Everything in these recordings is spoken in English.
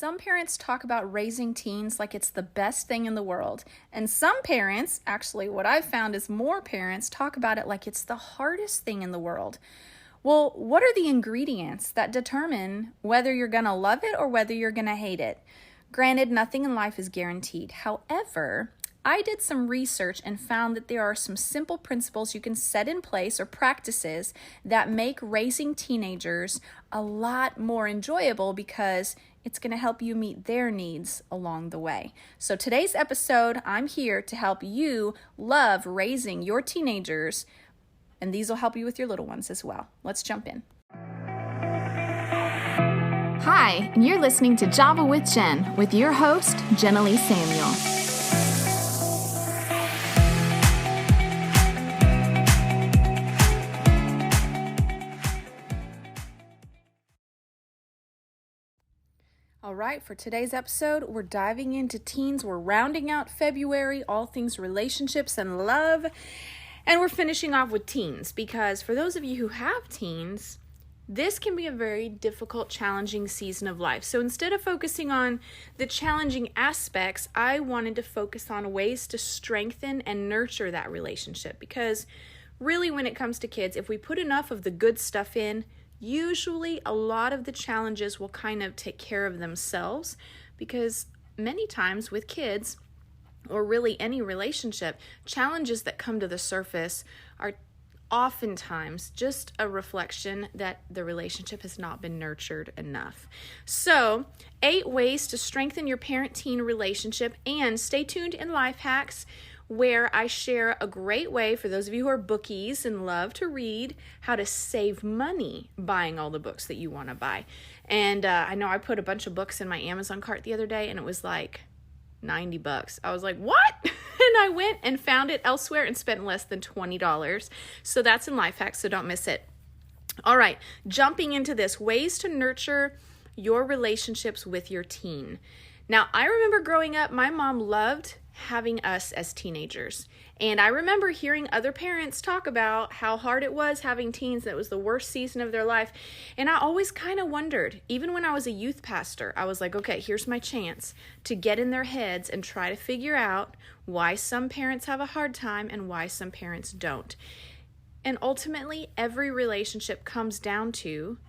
Some parents talk about raising teens like it's the best thing in the world. And some parents, actually what I've found is more parents, talk about it like it's the hardest thing in the world. Well, what are the ingredients that determine whether you're going to love it or whether you're going to hate it? Granted, nothing in life is guaranteed. However, I did some research and found that there are some simple principles you can set in place or practices that make raising teenagers a lot more enjoyable because it's going to help you meet their needs along the way. So today's episode, I'm here to help you love raising your teenagers, and these will help you with your little ones as well. Let's jump in. Hi, and you're listening to Java with Jen with your host, Jenilee Samuel. All right, for today's episode, we're diving into teens. We're rounding out February, all things relationships and love. And we're finishing off with teens because for those of you who have teens, this can be a very difficult, challenging season of life. So instead of focusing on the challenging aspects, I wanted to focus on ways to strengthen and nurture that relationship. Because really, when it comes to kids, if we put enough of the good stuff in, usually a lot of the challenges will kind of take care of themselves, because many times with kids, or really any relationship, challenges that come to the surface are oftentimes just a reflection that the relationship has not been nurtured enough. So, 8 ways to strengthen your parent-teen relationship, and stay tuned in Life Hacks, where I share a great way for those of you who are bookies and love to read how to save money buying all the books that you want to buy. And I know I put a bunch of books in my Amazon cart the other day and it was like $90. I was like, what? And I went and found it elsewhere and spent less than $20. So that's in Life Hacks, so don't miss it. All right, jumping into this, ways to nurture your relationships with your teen. Now, I remember growing up, my mom loved having us as teenagers. And I remember hearing other parents talk about how hard it was having teens, that it was the worst season of their life. And I always kind of wondered, even when I was a youth pastor, I was like, okay, here's my chance to get in their heads and try to figure out why some parents have a hard time and why some parents don't. And ultimately, every relationship comes down to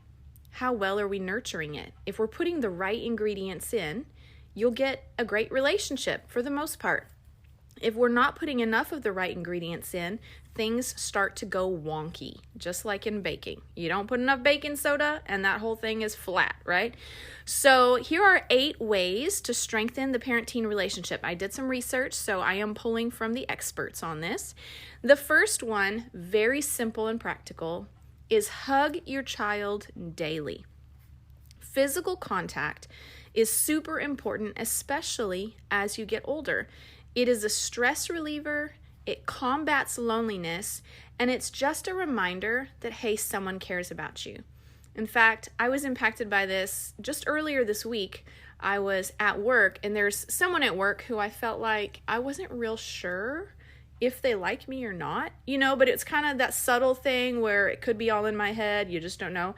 how well are we nurturing it. If we're putting the right ingredients in, you'll get a great relationship for the most part. If we're not putting enough of the right ingredients in, things start to go wonky, just like in baking. You don't put enough baking soda and that whole thing is flat, right? So here are 8 ways to strengthen the parent-teen relationship. I did some research, so I am pulling from the experts on this. The first one, very simple and practical, is hug your child daily. Physical contact is super important, especially as you get older. It is a stress reliever, it combats loneliness, and it's just a reminder that, hey, someone cares about you. In fact, I was impacted by this just earlier this week. I was at work, and there's someone at work who I felt like I wasn't real sure if they like me or not, but it's kind of that subtle thing where it could be all in my head, you just don't know.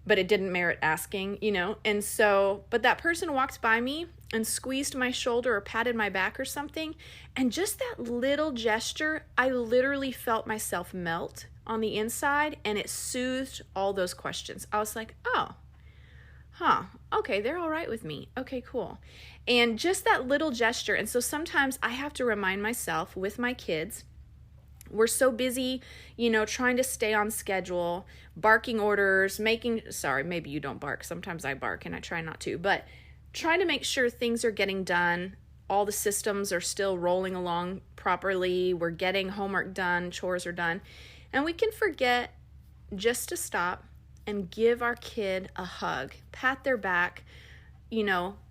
But it didn't merit asking, and so, but that person walked by me and squeezed my shoulder or patted my back or something, and just that little gesture, I literally felt myself melt on the inside, and it soothed all those questions. I was like, okay, they're all right with me. Okay, cool. And just that little gesture, and so sometimes I have to remind myself with my kids, we're so busy, trying to stay on schedule, barking orders, maybe you don't bark. Sometimes I bark and I try not to, but trying to make sure things are getting done. All the systems are still rolling along properly. We're getting homework done, chores are done. And we can forget just to stop and give our kid a hug, pat their back,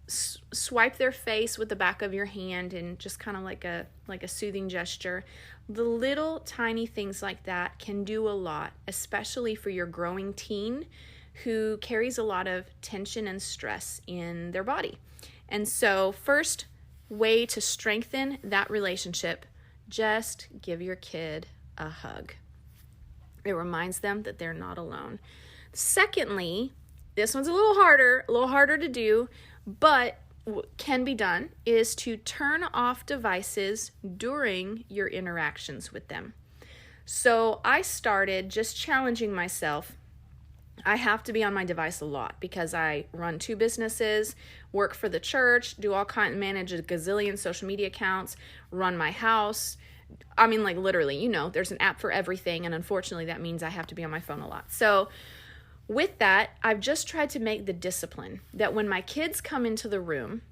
swipe their face with the back of your hand and just kind of like a soothing gesture. The little tiny things like that can do a lot, especially for your growing teen who carries a lot of tension and stress in their body. And so first way to strengthen that relationship, just give your kid a hug. It reminds them that they're not alone. Secondly, this one's a little harder to do, But what can be done is to turn off devices during your interactions with them. So I started just challenging myself. I have to be on my device a lot because I run 2 businesses, work for the church, manage a gazillion social media accounts, run my house. I mean, like literally, there's an app for everything. And unfortunately, that means I have to be on my phone a lot. So with that, I've just tried to make the discipline that when my kids come into the room,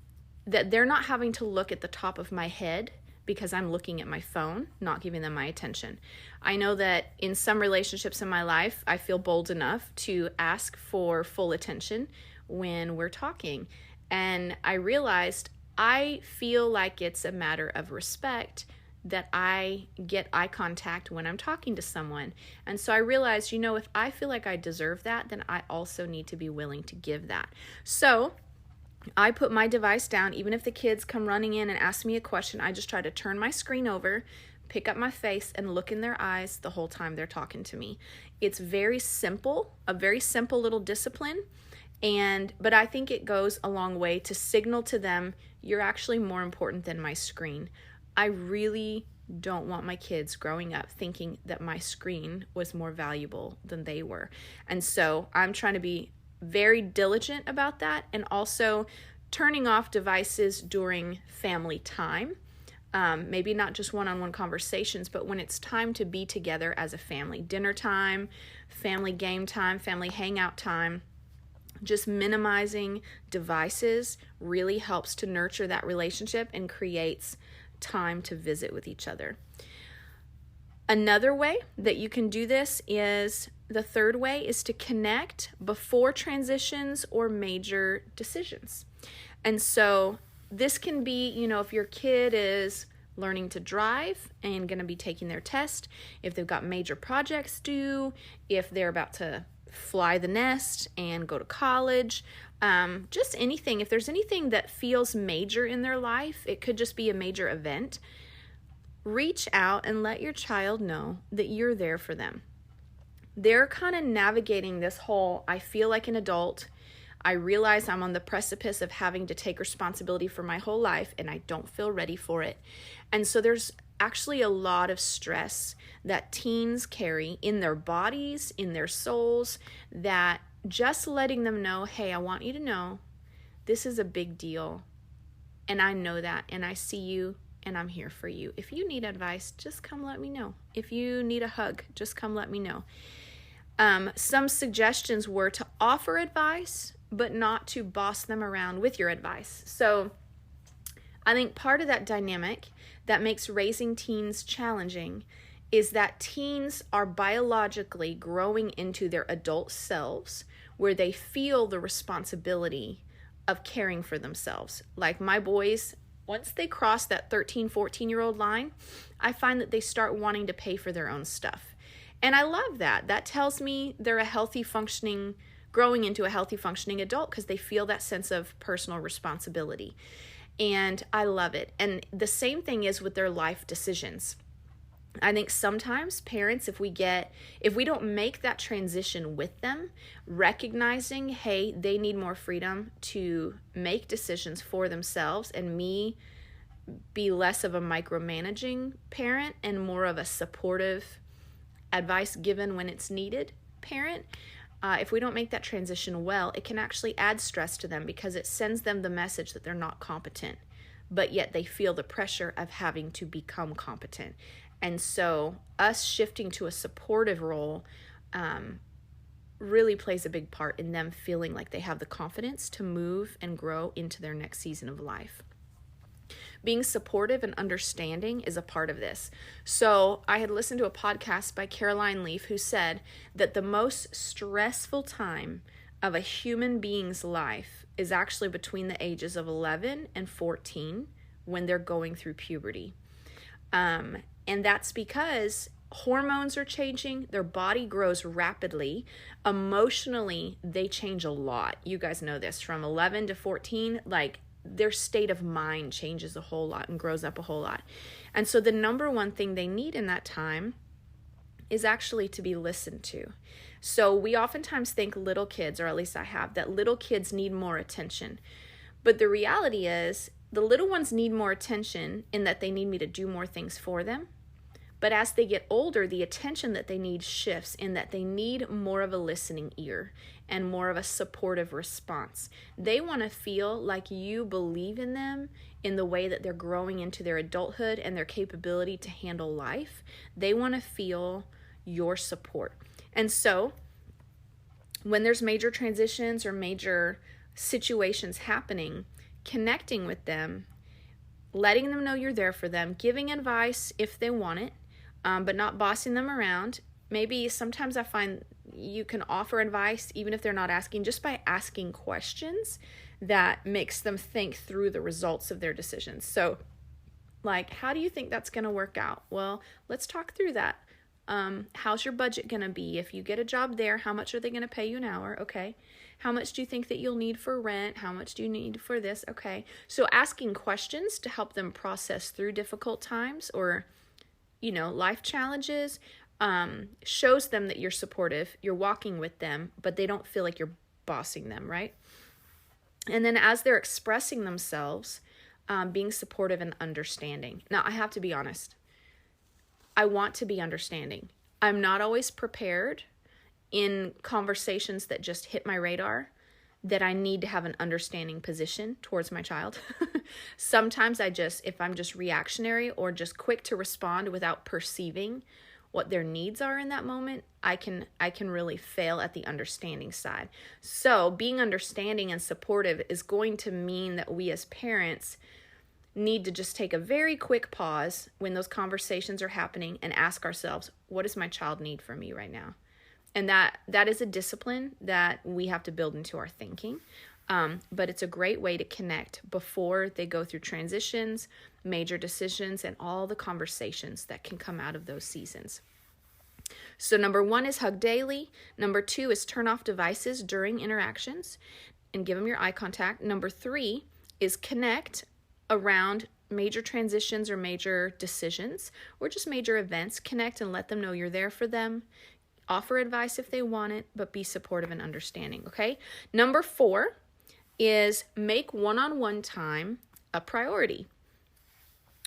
that they're not having to look at the top of my head because I'm looking at my phone, not giving them my attention. I know that in some relationships in my life, I feel bold enough to ask for full attention when we're talking. And I realized I feel like it's a matter of respect that I get eye contact when I'm talking to someone. And so I realized, if I feel like I deserve that, then I also need to be willing to give that. So I put my device down. Even if the kids come running in and ask me a question, I just try to turn my screen over, pick up my face, and look in their eyes the whole time they're talking to me. It's very simple, a very simple little discipline. But I think it goes a long way to signal to them, you're actually more important than my screen. I really don't want my kids growing up thinking that my screen was more valuable than they were. And so I'm trying to be very diligent about that, and also turning off devices during family time. Maybe not just one-on-one conversations, but when it's time to be together as a family. Dinner time, family game time, family hangout time. Just minimizing devices really helps to nurture that relationship and creates time to visit with each other. Another way that you can do this is, the third way is to connect before transitions or major decisions. And so this can be, if your kid is learning to drive and going to be taking their test, if they've got major projects due, if they're about to fly the nest and go to college, just anything. If there's anything that feels major in their life, it could just be a major event. Reach out and let your child know that you're there for them. They're kind of navigating this whole, I feel like an adult. I realize I'm on the precipice of having to take responsibility for my whole life, and I don't feel ready for it. And so there's actually a lot of stress that teens carry in their bodies, in their souls, that just letting them know, hey, I want you to know this is a big deal. And I know that, and I see you, and I'm here for you. If you need advice, just come let me know. If you need a hug, just come let me know. Some suggestions were to offer advice, but not to boss them around with your advice. So I think part of that dynamic that makes raising teens challenging is that teens are biologically growing into their adult selves, where they feel the responsibility of caring for themselves. Like my boys, once they cross that 13, 14-year-old line, I find that they start wanting to pay for their own stuff. And I love that. That tells me they're growing into a healthy functioning adult, because they feel that sense of personal responsibility. And I love it. And the same thing is with their life decisions. I think sometimes parents, if we don't make that transition with them, recognizing, hey, they need more freedom to make decisions for themselves, and me be less of a micromanaging parent and more of a supportive, advice given when it's needed parent. If we don't make that transition well, it can actually add stress to them, because it sends them the message that they're not competent, but yet they feel the pressure of having to become competent. And so us shifting to a supportive role really plays a big part in them feeling like they have the confidence to move and grow into their next season of life. Being supportive and understanding is a part of this. So I had listened to a podcast by Caroline Leaf, who said that the most stressful time of a human being's life is actually between the ages of 11 and 14, when they're going through puberty. And that's because hormones are changing, their body grows rapidly, emotionally they change a lot. You guys know this, from 11 to 14, like their state of mind changes a whole lot and grows up a whole lot. And so the number one thing they need in that time is actually to be listened to. So we oftentimes think little kids, or at least I have, that little kids need more attention. But the reality is the little ones need more attention in that they need me to do more things for them. But as they get older, the attention that they need shifts in that they need more of a listening ear and more of a supportive response. They want to feel like you believe in them in the way that they're growing into their adulthood and their capability to handle life. They want to feel your support. And so when there's major transitions or major situations happening, connecting with them, letting them know you're there for them, giving advice if they want it, but not bossing them around. Maybe sometimes I find you can offer advice even if they're not asking, just by asking questions that makes them think through the results of their decisions. So like, how do you think that's going to work out? Well, let's talk through that. How's your budget going to be? If you get a job there, how much are they going to pay you an hour? Okay. How much do you think that you'll need for rent? How much do you need for this? Okay. So asking questions to help them process through difficult times or, life challenges, shows them that you're supportive, you're walking with them, but they don't feel like you're bossing them, right? And then as they're expressing themselves, being supportive and understanding. Now, I have to be honest. I want to be understanding. I'm not always prepared in conversations that just hit my radar that I need to have an understanding position towards my child. Sometimes if I'm just reactionary or just quick to respond without perceiving what their needs are in that moment, I can really fail at the understanding side. So being understanding and supportive is going to mean that we as parents need to just take a very quick pause when those conversations are happening and ask ourselves, what does my child need from me right now? And that is a discipline that we have to build into our thinking. But it's a great way to connect before they go through transitions, major decisions, and all the conversations that can come out of those seasons. So number 1 is hug daily. Number 2 is turn off devices during interactions and give them your eye contact. Number 3 is connect around major transitions or major decisions or just major events. Connect and let them know you're there for them. Offer advice if they want it, but be supportive and understanding, okay? Number 4 is make one-on-one time a priority.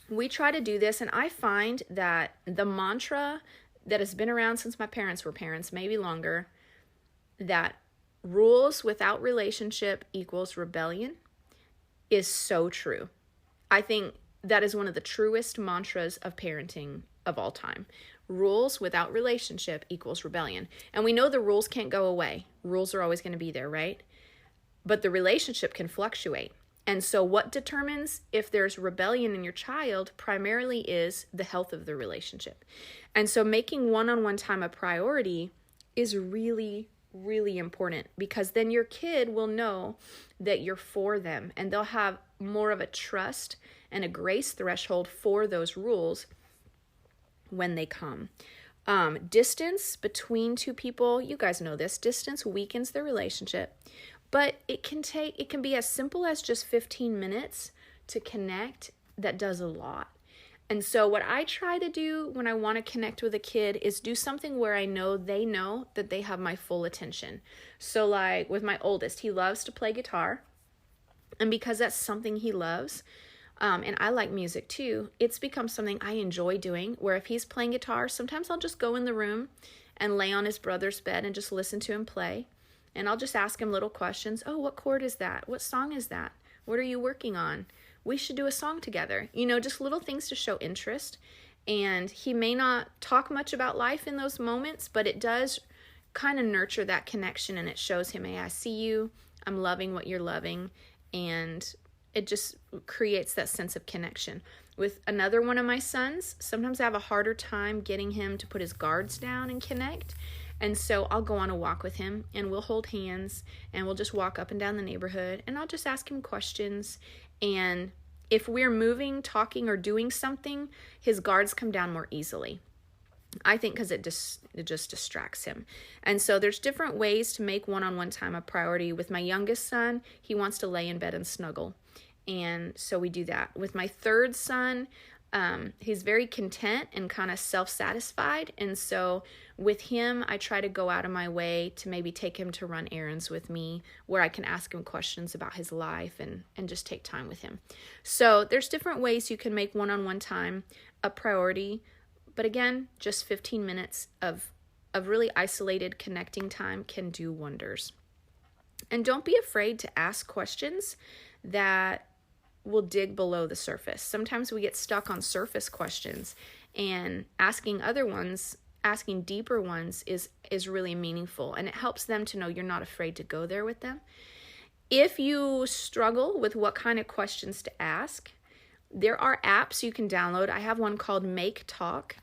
We try to do this, and I find that the mantra that has been around since my parents were parents, maybe longer, that rules without relationship equals rebellion, is so true. I think that is one of the truest mantras of parenting of all time. Rules without relationship equals rebellion. And we know the rules can't go away. Rules are always going to be there, right? But the relationship can fluctuate. And so what determines if there's rebellion in your child primarily is the health of the relationship. And so making one-on-one time a priority is really, really important, because then your kid will know that you're for them, and they'll have more of a trust and a grace threshold for those rules when they come. Distance between two people, you guys know this, distance weakens the relationship, but it can be as simple as just 15 minutes to connect. That does a lot. And so what I try to do when I want to connect with a kid is do something where I know they know that they have my full attention. So like with my oldest, he loves to play guitar. And because that's something he loves, and I like music too, it's become something I enjoy doing, where if he's playing guitar, sometimes I'll just go in the room and lay on his brother's bed and just listen to him play. And I'll just ask him little questions. Oh, what chord is that? What song is that? What are you working on? We should do a song together. Just little things to show interest. And he may not talk much about life in those moments, but it does kind of nurture that connection, and it shows him, hey, I see you. I'm loving what you're loving. And it just creates that sense of connection. With another one of my sons, sometimes I have a harder time getting him to put his guards down and connect. And so I'll go on a walk with him, and we'll hold hands, and we'll just walk up and down the neighborhood, and I'll just ask him questions. And if we're moving, talking, or doing something, his guards come down more easily. I think because it just distracts him. And so there's different ways to make one-on-one time a priority. With my youngest son, he wants to lay in bed and snuggle. And so we do that. With my third son, He's very content and kind of self-satisfied. And so with him, I try to go out of my way to maybe take him to run errands with me where I can ask him questions about his life and just take time with him. So there's different ways you can make one-on-one time a priority. But again, just 15 minutes of really isolated connecting time can do wonders. And don't be afraid to ask questions that will dig below the surface. Sometimes we get stuck on surface questions, and asking deeper ones is really meaningful, and it helps them to know you're not afraid to go there with them. If you struggle with what kind of questions to ask, there are apps you can download. I have one called Make Talk,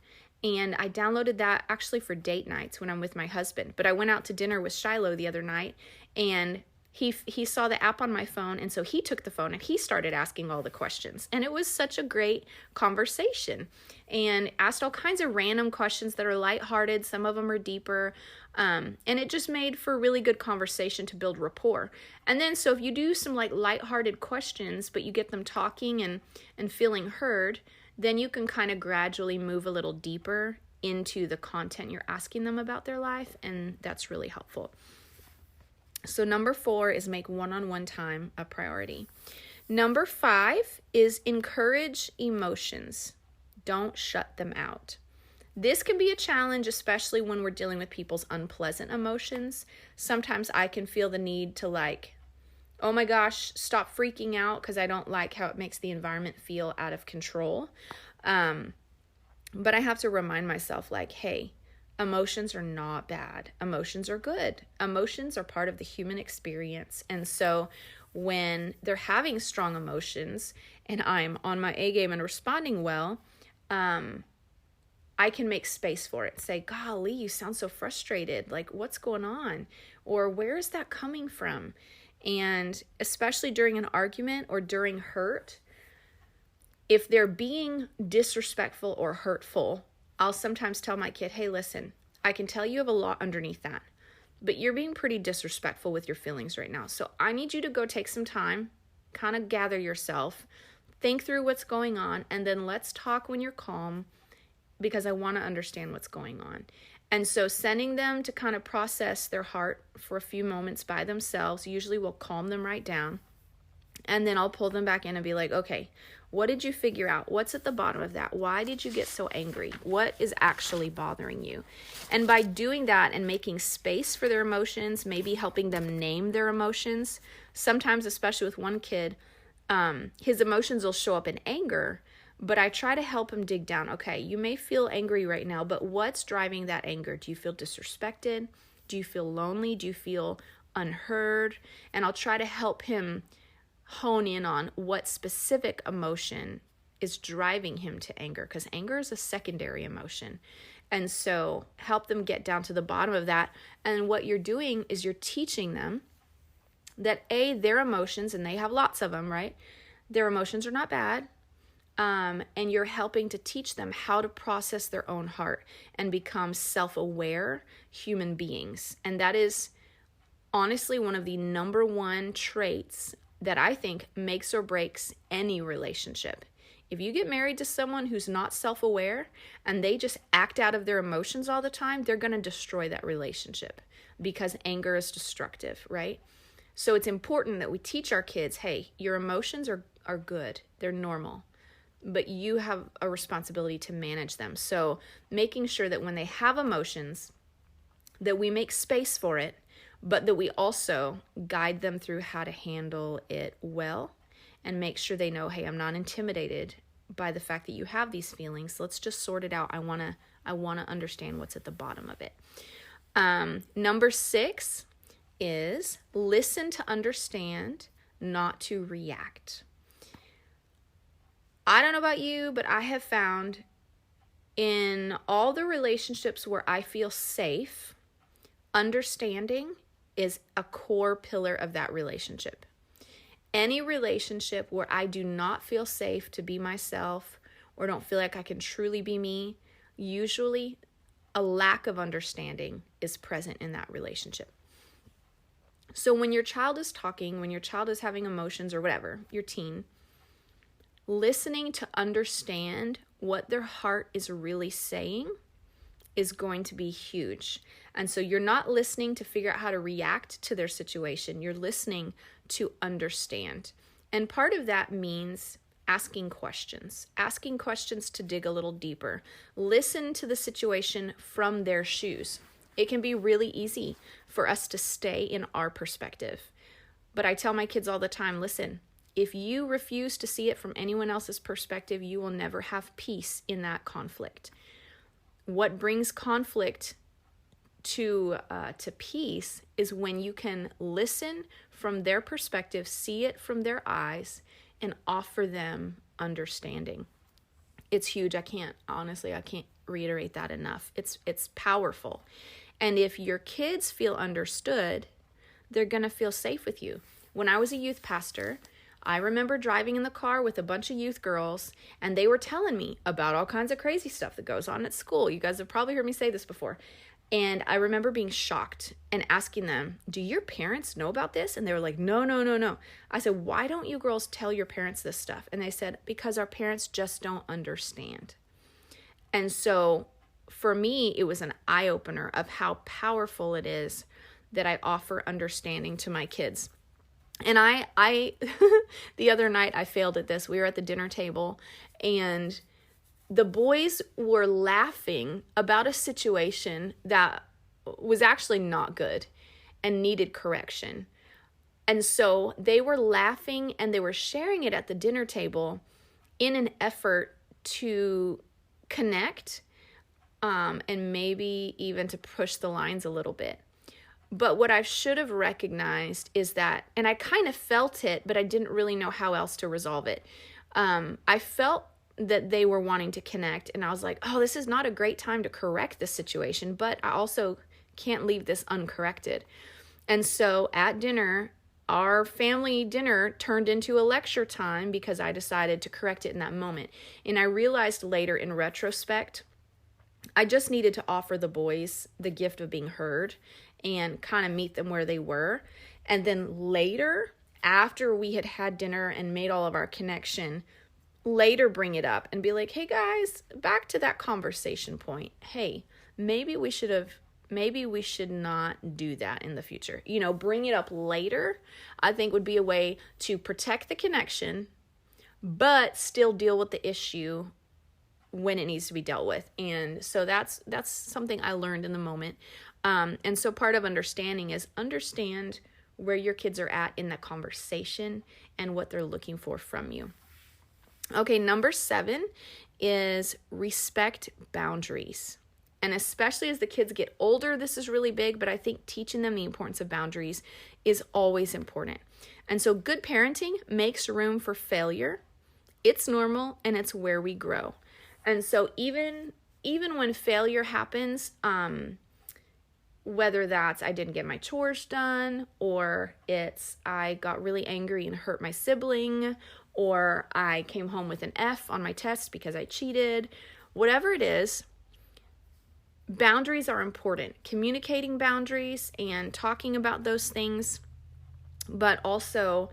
and I downloaded that actually for date nights when I'm with my husband. But I went out to dinner with Shiloh the other night, and he saw the app on my phone, and so he took the phone and he started asking all the questions. And it was such a great conversation, and asked all kinds of random questions that are lighthearted. Some of them are deeper, and it just made for really good conversation to build rapport. And then so if you do some like lighthearted questions, but you get them talking and feeling heard, then you can kind of gradually move a little deeper into the content you're asking them about their life, and that's really helpful. So number 4 is make one-on-one time a priority. Number 5 is encourage emotions. Don't shut them out. This can be a challenge, especially when we're dealing with people's unpleasant emotions. Sometimes I can feel the need to like, oh my gosh, stop freaking out because I don't like how it makes the environment feel out of control. But I have to remind myself like, hey, emotions are not bad. Emotions are good. Emotions are part of the human experience. And so when they're having strong emotions and I'm on my A game and responding well, I can make space for it. Say, golly, you sound so frustrated. Like, what's going on? Or where is that coming from? And especially during an argument or during hurt, if they're being disrespectful or hurtful, I'll sometimes tell my kid, hey, listen, I can tell you have a lot underneath that, but you're being pretty disrespectful with your feelings right now. So I need you to go take some time, kind of gather yourself, think through what's going on, and then let's talk when you're calm because I want to understand what's going on. And so sending them to kind of process their heart for a few moments by themselves usually will calm them right down. And then I'll pull them back in and be like, okay, what did you figure out? What's at the bottom of that? Why did you get so angry? What is actually bothering you? And by doing that and making space for their emotions, maybe helping them name their emotions, sometimes, especially with one kid, his emotions will show up in anger, but I try to help him dig down. Okay, you may feel angry right now, but what's driving that anger? Do you feel disrespected? Do you feel lonely? Do you feel unheard? And I'll try to help him hone in on what specific emotion is driving him to anger, because anger is a secondary emotion. And so help them get down to the bottom of that. And what you're doing is you're teaching them that their emotions, and they have lots of them, right? Their emotions are not bad. And you're helping to teach them how to process their own heart and become self-aware human beings. And that is honestly one of the number one traits that I think makes or breaks any relationship. If you get married to someone who's not self-aware and they just act out of their emotions all the time, they're going to destroy that relationship because anger is destructive, right? So it's important that we teach our kids, hey, your emotions are good. They're normal, but you have a responsibility to manage them. So making sure that when they have emotions, that we make space for it, but that we also guide them through how to handle it well and make sure they know, hey, I'm not intimidated by the fact that you have these feelings. Let's just sort it out. I want to understand what's at the bottom of it. Number 6 is listen to understand, not to react. I don't know about you, but I have found in all the relationships where I feel safe, understanding is a core pillar of that relationship. Any relationship where I do not feel safe to be myself or don't feel like I can truly be me, usually a lack of understanding is present in that relationship. So when your child is talking, when your child is having emotions or whatever, your teen, listening to understand what their heart is really saying is going to be huge. And so you're not listening to figure out how to react to their situation. You're listening to understand. And part of that means asking questions to dig a little deeper. Listen to the situation from their shoes. It can be really easy for us to stay in our perspective. But I tell my kids all the time, listen, if you refuse to see it from anyone else's perspective, you will never have peace in that conflict. What brings conflict to peace is when you can listen from their perspective, see it from their eyes, and offer them understanding. It's huge. I can't reiterate that enough. It's powerful. And if your kids feel understood, they're going to feel safe with you. When I was a youth pastor, I remember driving in the car with a bunch of youth girls, and they were telling me about all kinds of crazy stuff that goes on at school. You guys have probably heard me say this before. And I remember being shocked and asking them, do your parents know about this? And they were like, no. I said, why don't you girls tell your parents this stuff? And they said, because our parents just don't understand. And so for me, it was an eye-opener of how powerful it is that I offer understanding to my kids. And I the other night I failed at this. We were at the dinner table and the boys were laughing about a situation that was actually not good and needed correction. And so they were laughing and they were sharing it at the dinner table in an effort to connect and maybe even to push the lines a little bit. But what I should have recognized is that, and I kind of felt it, but I didn't really know how else to resolve it. I felt that they were wanting to connect, and I was like, oh, this is not a great time to correct this situation, but I also can't leave this uncorrected. And so at dinner, our family dinner turned into a lecture time because I decided to correct it in that moment. And I realized later in retrospect, I just needed to offer the boys the gift of being heard and kind of meet them where they were. And then later, after we had had dinner and made all of our connection, later bring it up and be like, hey guys, back to that conversation point. Hey, maybe we should not do that in the future. Bring it up later, I think would be a way to protect the connection, but still deal with the issue when it needs to be dealt with. And so that's something I learned in the moment. And so part of understanding is understand where your kids are at in that conversation and what they're looking for from you. Okay, number 7 is respect boundaries. And especially as the kids get older, this is really big, but I think teaching them the importance of boundaries is always important. And so good parenting makes room for failure. It's normal and it's where we grow. And so even when failure happens, whether that's I didn't get my chores done, or it's I got really angry and hurt my sibling, or I came home with an F on my test because I cheated, whatever it is, boundaries are important. Communicating boundaries and talking about those things, but also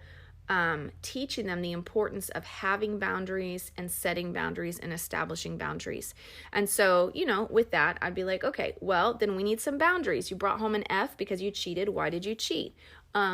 teaching them the importance of having boundaries and setting boundaries and establishing boundaries. And so, with that, I'd be like, okay, well, then we need some boundaries. You brought home an F because you cheated. Why did you cheat?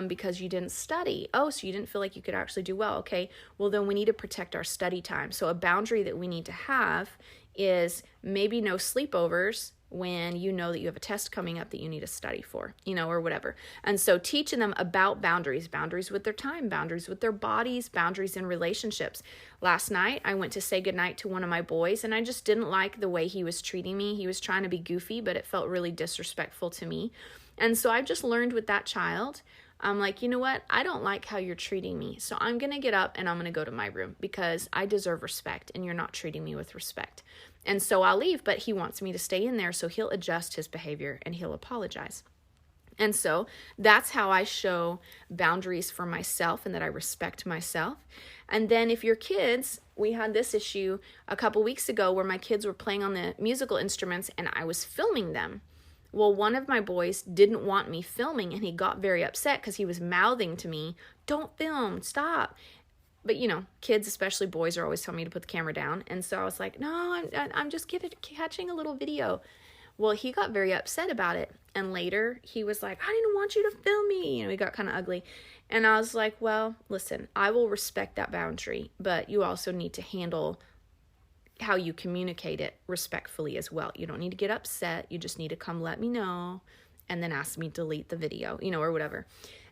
Because you didn't study. Oh, so you didn't feel like you could actually do well. Okay, well, then we need to protect our study time. So a boundary that we need to have is maybe no sleepovers when you know that you have a test coming up that you need to study for, or whatever. And so teaching them about boundaries with their time, boundaries with their bodies, boundaries in relationships. Last night, I went to say goodnight to one of my boys, and I just didn't like the way he was treating me. He was trying to be goofy, but it felt really disrespectful to me. And so I've just learned with that child, I'm like, you know what? I don't like how you're treating me. So I'm going to get up and I'm going to go to my room because I deserve respect and you're not treating me with respect. And so I'll leave, but he wants me to stay in there. So he'll adjust his behavior and he'll apologize. And so that's how I show boundaries for myself and that I respect myself. And then if your kids, we had this issue a couple weeks ago where my kids were playing on the musical instruments and I was filming them. Well, one of my boys didn't want me filming and he got very upset because he was mouthing to me, don't film, stop. But, kids, especially boys, are always telling me to put the camera down. And so I was like, no, I'm just catching a little video. Well, he got very upset about it. And later he was like, I didn't want you to film me. He got kind of ugly. And I was like, well, listen, I will respect that boundary, but you also need to handle how you communicate it respectfully as well. You don't need to get upset. You just need to come let me know and then ask me to delete the video, or whatever.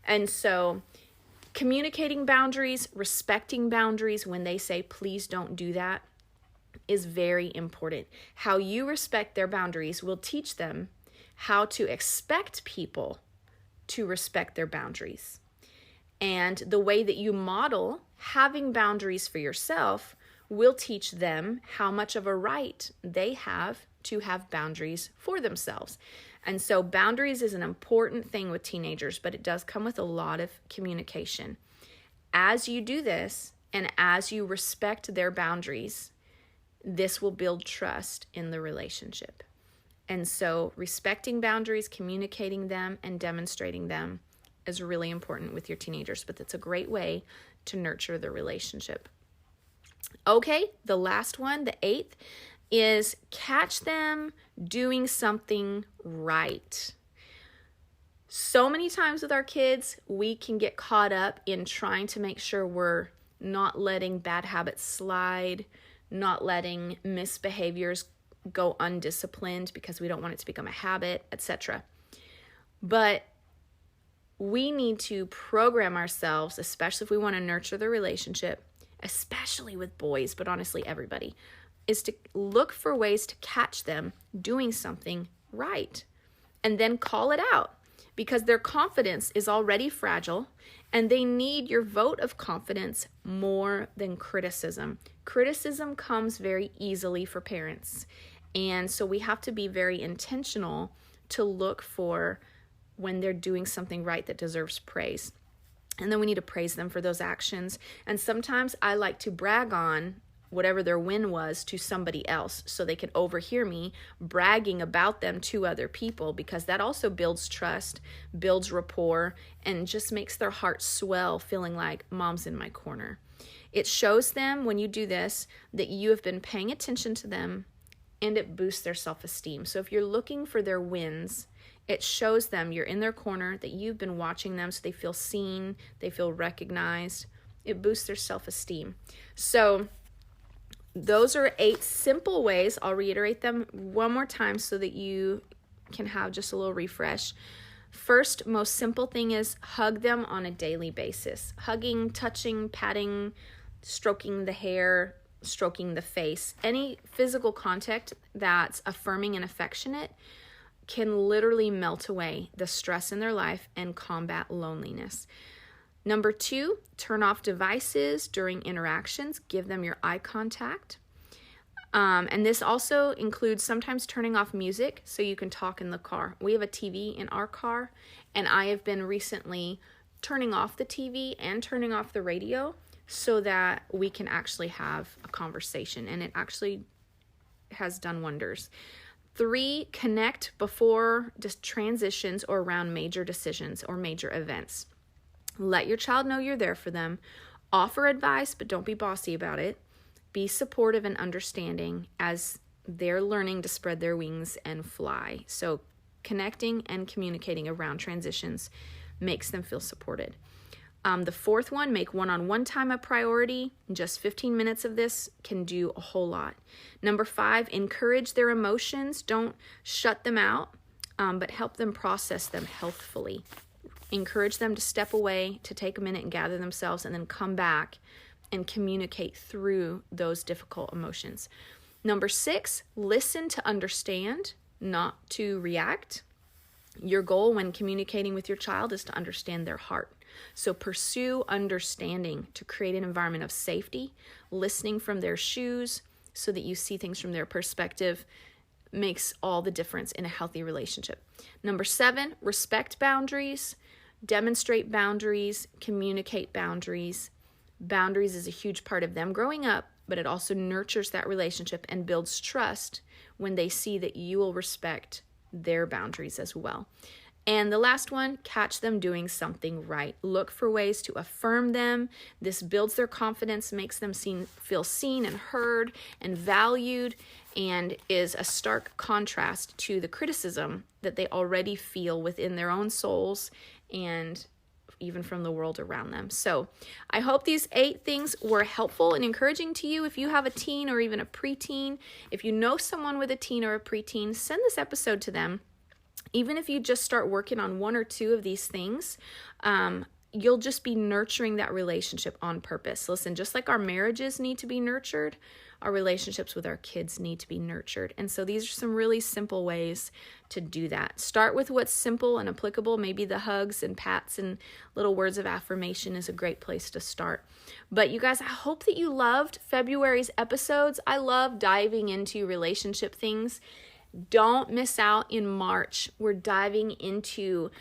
And so communicating boundaries, respecting boundaries when they say, please don't do that, is very important. How you respect their boundaries will teach them how to expect people to respect their boundaries. And the way that you model having boundaries for yourself will teach them how much of a right they have to have boundaries for themselves. And so boundaries is an important thing with teenagers, but it does come with a lot of communication. As you do this, and as you respect their boundaries, this will build trust in the relationship. And so respecting boundaries, communicating them, and demonstrating them is really important with your teenagers, but it's a great way to nurture the relationship. Okay, the last one, the 8th, is catch them doing something right. So many times with our kids, we can get caught up in trying to make sure we're not letting bad habits slide, not letting misbehaviors go undisciplined because we don't want it to become a habit, etc. But we need to program ourselves, especially if we want to nurture the relationship, especially with boys, but honestly everybody, is to look for ways to catch them doing something right and then call it out, because their confidence is already fragile and they need your vote of confidence more than criticism. Criticism comes very easily for parents, and so we have to be very intentional to look for when they're doing something right that deserves praise. And then we need to praise them for those actions. And sometimes I like to brag on whatever their win was to somebody else so they can overhear me bragging about them to other people, because that also builds trust, builds rapport, and just makes their heart swell feeling like mom's in my corner. It shows them when you do this that you have been paying attention to them, and it boosts their self-esteem. So if you're looking for their wins, it shows them you're in their corner, that you've been watching them so they feel seen, they feel recognized. It boosts their self-esteem. So those are 8 simple ways. I'll reiterate them one more time so that you can have just a little refresh. First, most simple thing is hug them on a daily basis. Hugging, touching, patting, stroking the hair, stroking the face. Any physical contact that's affirming and affectionate can literally melt away the stress in their life and combat loneliness. Number 2, turn off devices during interactions. Give them your eye contact. And this also includes sometimes turning off music so you can talk in the car. We have a TV in our car, and I have been recently turning off the TV and turning off the radio so that we can actually have a conversation, and it actually has done wonders. 3, connect before transitions or around major decisions or major events. Let your child know you're there for them. Offer advice, but don't be bossy about it. Be supportive and understanding as they're learning to spread their wings and fly. So connecting and communicating around transitions makes them feel supported. The 4th one, make one-on-one time a priority. Just 15 minutes of this can do a whole lot. Number 5, encourage their emotions. Don't shut them out, but help them process them healthfully. Encourage them to step away, to take a minute and gather themselves, and then come back and communicate through those difficult emotions. Number 6, listen to understand, not to react. Your goal when communicating with your child is to understand their heart. So pursue understanding to create an environment of safety. Listening from their shoes so that you see things from their perspective makes all the difference in a healthy relationship. Number 7, respect boundaries, demonstrate boundaries, communicate boundaries. Boundaries is a huge part of them growing up, but it also nurtures that relationship and builds trust when they see that you will respect their boundaries as well. And the last one, catch them doing something right. Look for ways to affirm them. This builds their confidence, makes them feel seen and heard and valued, and is a stark contrast to the criticism that they already feel within their own souls and even from the world around them. So I hope these 8 things were helpful and encouraging to you. If you have a teen or even a preteen, if you know someone with a teen or a preteen, send this episode to them. Even if you just start working on 1 or 2 of these things, you'll just be nurturing that relationship on purpose. Listen, just like our marriages need to be nurtured, our relationships with our kids need to be nurtured. And so these are some really simple ways to do that. Start with what's simple and applicable. Maybe the hugs and pats and little words of affirmation is a great place to start. But you guys, I hope that you loved February's episodes. I love diving into relationship things. Don't miss out in March. We're diving into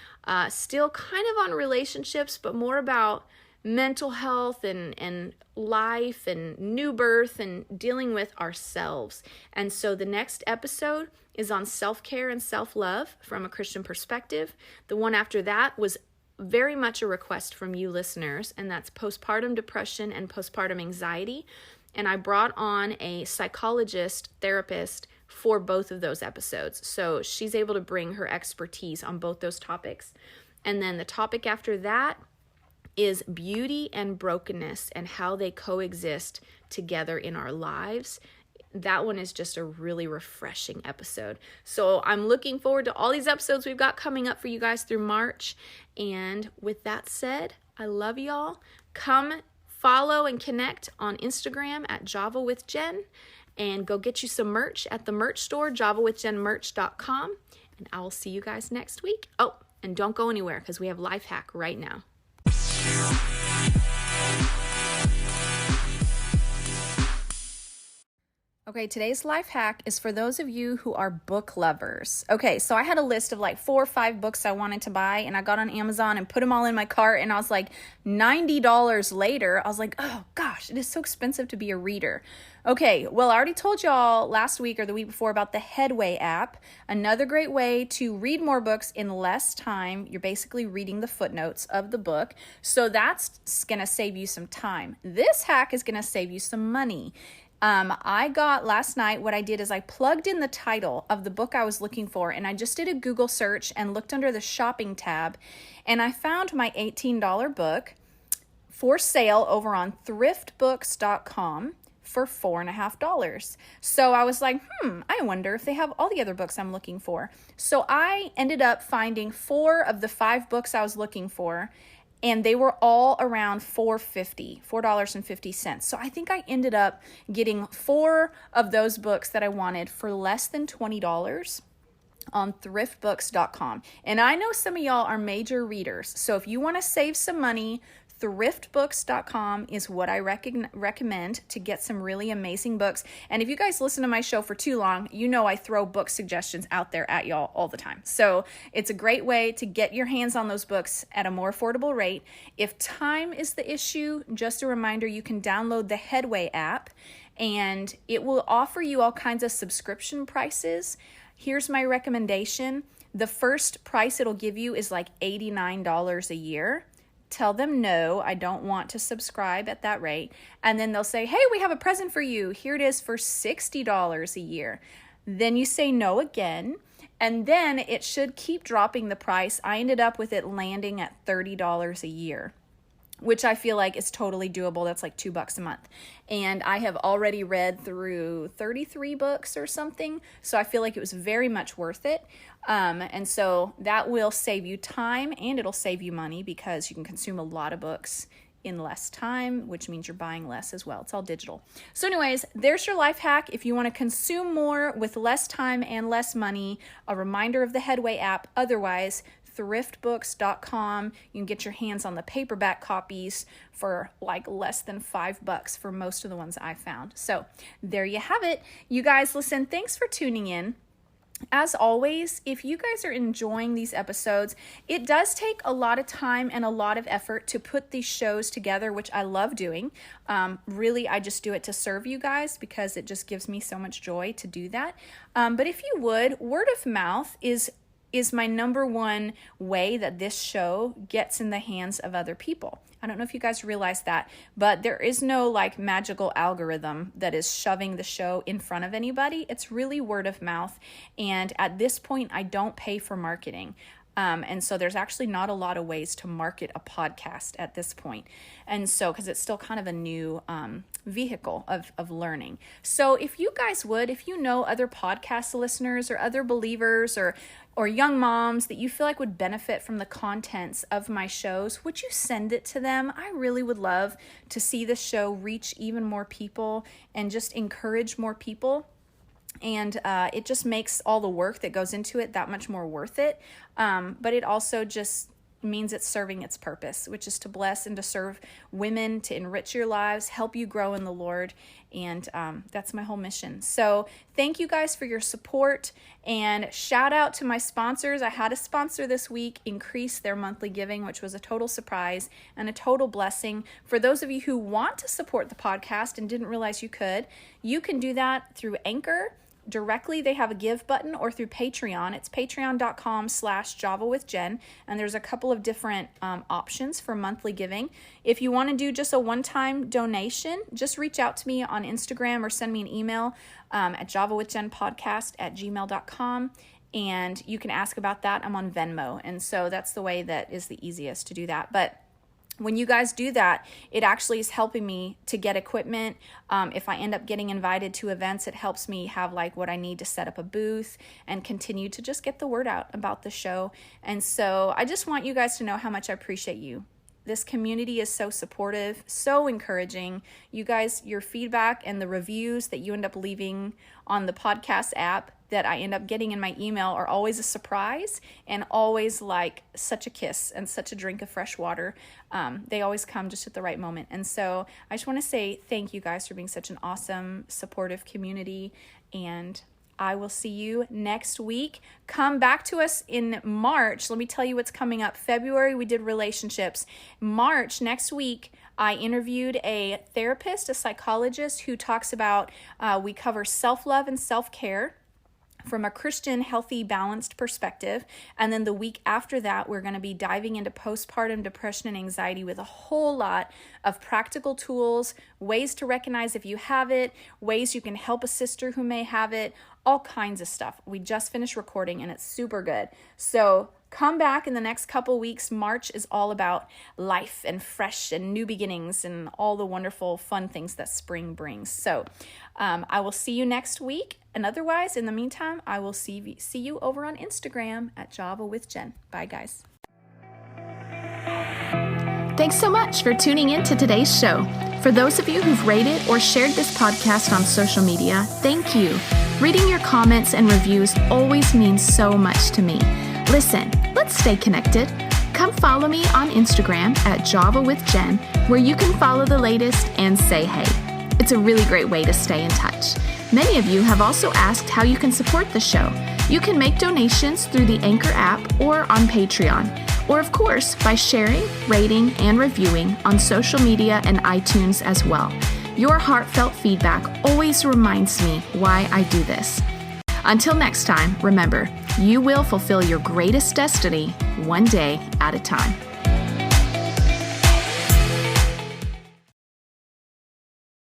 still kind of on relationships, but more about mental health and life and new birth and dealing with ourselves. And so the next episode is on self-care and self-love from a Christian perspective. The one after that was very much a request from you listeners, and that's postpartum depression and postpartum anxiety. And I brought on a psychologist, therapist for both of those episodes. So she's able to bring her expertise on both those topics. And then the topic after that is beauty and brokenness and how they coexist together in our lives. That one is just a really refreshing episode. So I'm looking forward to all these episodes we've got coming up for you guys through March. And with that said, I love y'all. Come follow and connect on Instagram at Java with Jen, and go get you some merch at the merch store, javawithjenmerch.com. And I will see you guys next week. Oh, and don't go anywhere because we have Life Hack right now. Okay, today's life hack is for those of you who are book lovers. Okay, so I had a list of like 4 or 5 books I wanted to buy, and I got on Amazon and put them all in my cart, and I was like, $90 later, I was like, oh gosh, it is so expensive to be a reader. Okay, well, I already told y'all last week or the week before about the Headway app. Another great way to read more books in less time. You're basically reading the footnotes of the book. So that's going to save you some time. This hack is going to save you some money. I got last night, what I did is I plugged in the title of the book I was looking for, and I just did a Google search and looked under the shopping tab, and I found my $18 book for sale over on thriftbooks.com for $4.50. So I was like, I wonder if they have all the other books I'm looking for. So I ended up finding 4 of the 5 books I was looking for, and they were all around $4.50. So I think I ended up getting 4 of those books that I wanted for less than $20 on thriftbooks.com. And I know some of y'all are major readers. So if you want to save some money, thriftbooks.com is what I recommend to get some really amazing books. And if you guys listen to my show for too long, you know I throw book suggestions out there at y'all all the time. So it's a great way to get your hands on those books at a more affordable rate. If time is the issue, just a reminder, you can download the Headway app, and it will offer you all kinds of subscription prices. Here's my recommendation. The first price it'll give you is like $89 a year. Tell them, no, I don't want to subscribe at that rate. And then they'll say, hey, we have a present for you. Here it is for $60 a year. Then you say no again. And then it should keep dropping the price. I ended up with it landing at $30 a year, which I feel like is totally doable. That's like $2 a month. And I have already read through 33 books or something. So I feel like it was very much worth it. And so that will save you time, and it'll save you money because you can consume a lot of books in less time, which means you're buying less as well. It's all digital. So anyways, there's your life hack. If you want to consume more with less time and less money, a reminder of the Headway app. Otherwise, thriftbooks.com. You can get your hands on the paperback copies for like less than $5 for most of the ones I found. So there you have it. You guys, listen, thanks for tuning in. As always, if you guys are enjoying these episodes, it does take a lot of time and a lot of effort to put these shows together, which I love doing. Really, I just do it to serve you guys because it just gives me so much joy to do that. But if you would, word of mouth is is my number one way that this show gets in the hands of other people. I don't know if you guys realize that, but there is no like magical algorithm that is shoving the show in front of anybody. It's really word of mouth. And at this point, I don't pay for marketing. And so there's actually not a lot of ways to market a podcast at this point. And so, because it's still kind of a new vehicle of learning. So if you guys would, if you know other podcast listeners or other believers or young moms that you feel like would benefit from the contents of my shows, would you send it to them? I really would love to see the show reach even more people and just encourage more people. And it just makes all the work that goes into it that much more worth it. But it also just means it's serving its purpose, which is to bless and to serve women, to enrich your lives, help you grow in the Lord. And that's my whole mission. So thank you guys for your support, and shout out to my sponsors. I had a sponsor this week increase their monthly giving, which was a total surprise and a total blessing. For those of you who want to support the podcast and didn't realize you can do that through Anchor. Directly, they have a give button, or through Patreon. It's patreon.com/JavaWithJen, and there's a couple of different options for monthly giving. If you want to do just a one-time donation, just reach out to me on Instagram or send me an email at javawithjenpodcast@gmail.com, and you can ask about that. I'm on Venmo, and so that's the way that is the easiest to do that. But when you guys do that, it actually is helping me to get equipment. If I end up getting invited to events, it helps me have like what I need to set up a booth and continue to just get the word out about the show. And so I just want you guys to know how much I appreciate you. This community is so supportive, so encouraging. You guys, your feedback and the reviews that you end up leaving on the podcast app that I end up getting in my email are always a surprise and always like such a kiss and such a drink of fresh water. They always come just at the right moment. And so I just want to say thank you guys for being such an awesome, supportive community. And I will see you next week. Come back to us in March. Let me tell you what's coming up. February, we did relationships. March, next week, I interviewed a therapist, a psychologist who talks about, we cover self-love and self-care from a Christian, healthy, balanced perspective. And then the week after that, we're going to be diving into postpartum depression and anxiety with a whole lot of practical tools, ways to recognize if you have it, ways you can help a sister who may have it, all kinds of stuff. We just finished recording and it's super good. So come back in the next couple weeks. March is all about life and fresh and new beginnings and all the wonderful fun things that spring brings. So I will see you next week. And otherwise, in the meantime, I will see you over on Instagram at Java with Jen. Bye, guys. Thanks so much for tuning in to today's show. For those of you who've rated or shared this podcast on social media, thank you. Reading your comments and reviews always means so much to me. Listen, let's stay connected. Come follow me on Instagram at Java with Jen, where you can follow the latest and say hey. It's a really great way to stay in touch. Many of you have also asked how you can support the show. You can make donations through the Anchor app or on Patreon, or of course by sharing, rating, and reviewing on social media and iTunes as well. Your heartfelt feedback always reminds me why I do this. Until next time, remember, you will fulfill your greatest destiny one day at a time.